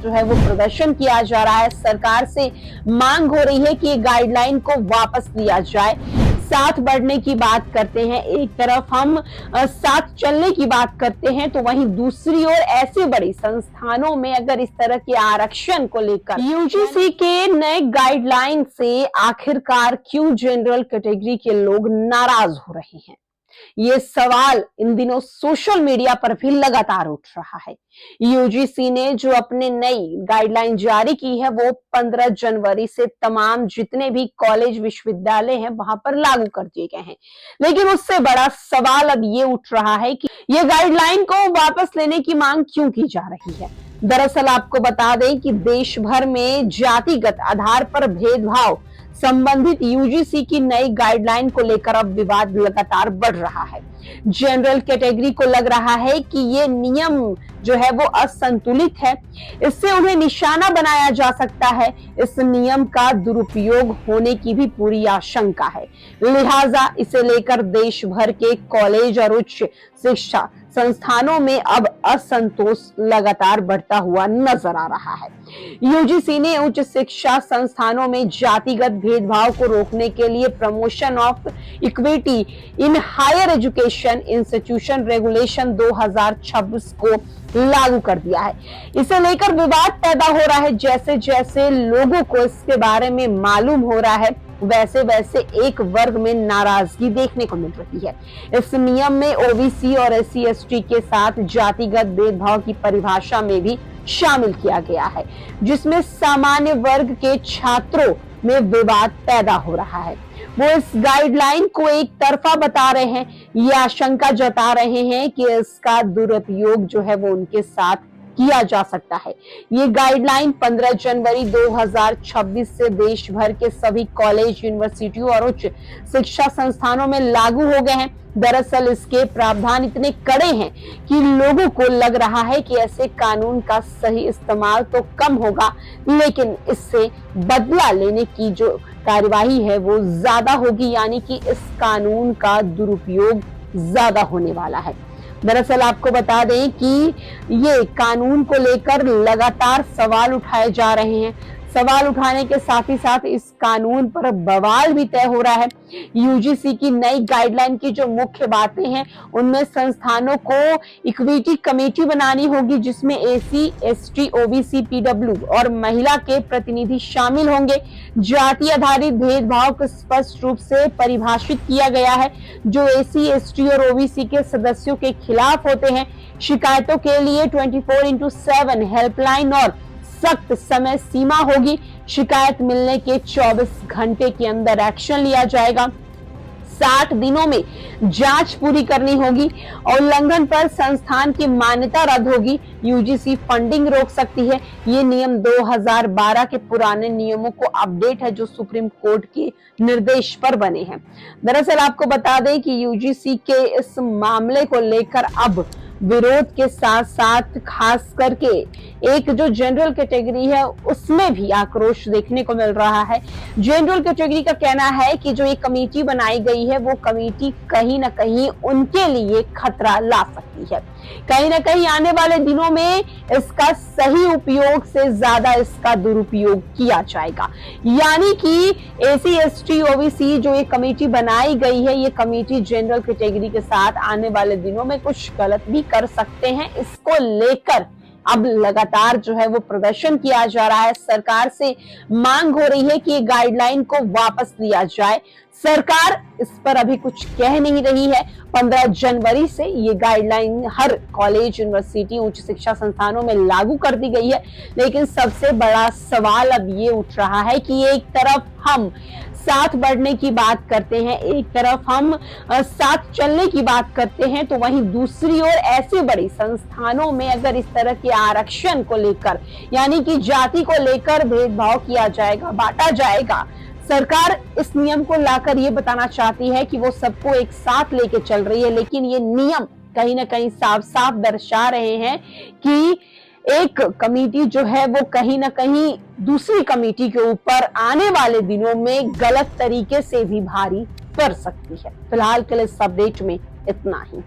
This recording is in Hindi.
जो है वो प्रदर्शन किया जा रहा है। सरकार से मांग हो रही है कि ये गाइडलाइन को वापस लिया जाए। साथ बढ़ने की बात करते हैं, एक तरफ हम साथ चलने की बात करते हैं, तो वहीं दूसरी ओर ऐसे बड़ी संस्थानों में अगर इस तरह के आरक्षण को लेकर यूजीसी के नए गाइडलाइन से आखिरकार क्यों जनरल कैटेगरी के लोग नाराज हो रहे हैं, ये सवाल इन दिनों सोशल मीडिया पर भी लगातार उठ रहा है। यूजीसी ने जो अपने नई गाइडलाइन जारी की है वो 15 जनवरी से तमाम जितने भी कॉलेज विश्वविद्यालय हैं वहां पर लागू कर दिए गए हैं। लेकिन उससे बड़ा सवाल अब ये उठ रहा है कि ये गाइडलाइन को वापस लेने की मांग क्यों की जा रही है। दरअसल आपको बता दें कि देश भर में जातिगत आधार पर भेदभाव संबंधित यूजीसी की नई गाइडलाइन को लेकर अब विवाद लगातार बढ़ रहा है। जनरल कैटेगरी को लग रहा है कि ये नियम जो है वो असंतुलित है, इससे उन्हें निशाना बनाया जा सकता है। इस नियम का दुरुपयोग होने की भी पूरी आशंका है, लिहाजा इसे लेकर देश भर के कॉलेज और उच्च शिक्षा संस्थानों में अब असंतोष लगातार बढ़ता हुआ नजर आ रहा है। यूजीसी ने उच्च शिक्षा संस्थानों में जातिगत भेदभाव को रोकने के लिए promotion of equity in higher education institution regulation 2026 को लागू कर दिया है। इसे लेकर विवाद पैदा हो रहा है। जैसे जैसे लोगों को इसके बारे में मालूम हो रहा है, वैसे वैसे एक वर्ग में नाराजगी देखने को मिल रही है। इस नियम में ओबीसी और एससी एसटी के साथ जातिगत भेदभाव की परिभाषा में भी शामिल किया गया है, जिसमें सामान्य वर्ग के छात्रों में विवाद पैदा हो रहा है। वो इस गाइडलाइन को एक तरफा बता रहे हैं, ये आशंका जता रहे हैं कि इसका दुरुपयोग जो है वो उनके साथ किया जा सकता है। ये गाइडलाइन 15 जनवरी 2026 से देश भर के सभी कॉलेज, यूनिवर्सिटियों और उच्च शिक्षा संस्थानों में लागू हो गए हैं। दरअसल इसके प्रावधान इतने कड़े हैं कि लोगों को लग रहा है कि ऐसे कानून का सही इस्तेमाल तो कम होगा, लेकिन इससे बदला लेने की जो कार्यवाही है वो ज्यादा होगी, यानी कि इस कानून का दुरुपयोग ज्यादा होने वाला है। दरअसल आपको बता दें कि ये कानून को लेकर लगातार सवाल उठाए जा रहे हैं। सवाल उठाने के साथ ही साथ इस कानून पर बवाल भी तय हो रहा है। यूजीसी की नई गाइडलाइन की जो मुख्य बातें हैं उनमें संस्थानों को इक्विटी कमेटी बनानी होगी, जिसमें एसी, एसटी, ओबीसी, पीडब्ल्यू और महिला के प्रतिनिधि शामिल होंगे। जाति आधारित भेदभाव को स्पष्ट रूप से परिभाषित किया गया है, जो एसी, एसटी और ओबीसी के सदस्यों के खिलाफ होते हैं। शिकायतों के लिए 24/7 हेल्पलाइन और सख्त समय सीमा होगी। शिकायत मिलने के 24 घंटे के अंदर एक्शन लिया जाएगा। 60 दिनों में जांच पूरी करनी होगी और उल्लंघन पर संस्थान की मान्यता रद्द होगी। यूजीसी फंडिंग रोक सकती है। ये नियम 2012 के पुराने नियमों को अपडेट है, जो सुप्रीम कोर्ट के निर्देश पर बने हैं। दरअसल आपको बता दें कि यूजीसी के इस मामले को लेकर अब विरोध के साथ साथ खास करके एक जो जनरल कैटेगरी है उसमें भी आक्रोश देखने को मिल रहा है। जनरल कैटेगरी का कहना है कि जो ये कमेटी बनाई गई है वो कमेटी कहीं ना कहीं उनके लिए खतरा ला सकती है। कहीं ना कहीं आने वाले दिनों में इसका सही उपयोग से ज्यादा इसका दुरुपयोग किया जाएगा, यानी कि एसी, एसटी, ओबीसी जो ये कमेटी बनाई गई है, ये कमेटी जनरल कैटेगरी के साथ आने वाले दिनों में कुछ गलत भी कर सकते हैं। इसको लेकर अब लगातार जो है वो प्रदर्शन किया जा रहा है। सरकार से मांग हो रही है कि ये गाइडलाइन को वापस लिया जाए। सरकार इस पर अभी कुछ कह नहीं रही है। 15 जनवरी से ये गाइडलाइन हर कॉलेज, यूनिवर्सिटी, उच्च शिक्षा संस्थानों में लागू कर दी गई है। लेकिन सबसे बड़ा सवाल अब ये उठ रहा है कि एक तरफ हम साथ बढ़ने की बात करते हैं, एक तरफ हम साथ चलने की बात करते हैं, तो वहीं दूसरी ओर ऐसे बड़ी संस्थानों में अगर इस तरह के आरक्षण को लेकर, यानी कि जाति को लेकर भेदभाव किया जाएगा, बांटा जाएगा, सरकार इस नियम को लाकर ये बताना चाहती है कि वो सबको एक साथ लेके चल रही है। लेकिन ये नियम कहीं ना कहीं साफ साफ दर्शा रहे हैं कि एक कमेटी जो है वो कहीं ना कहीं दूसरी कमेटी के ऊपर आने वाले दिनों में गलत तरीके से भी भारी पड़ सकती है। फिलहाल के लिए इस अपडेट में इतना ही।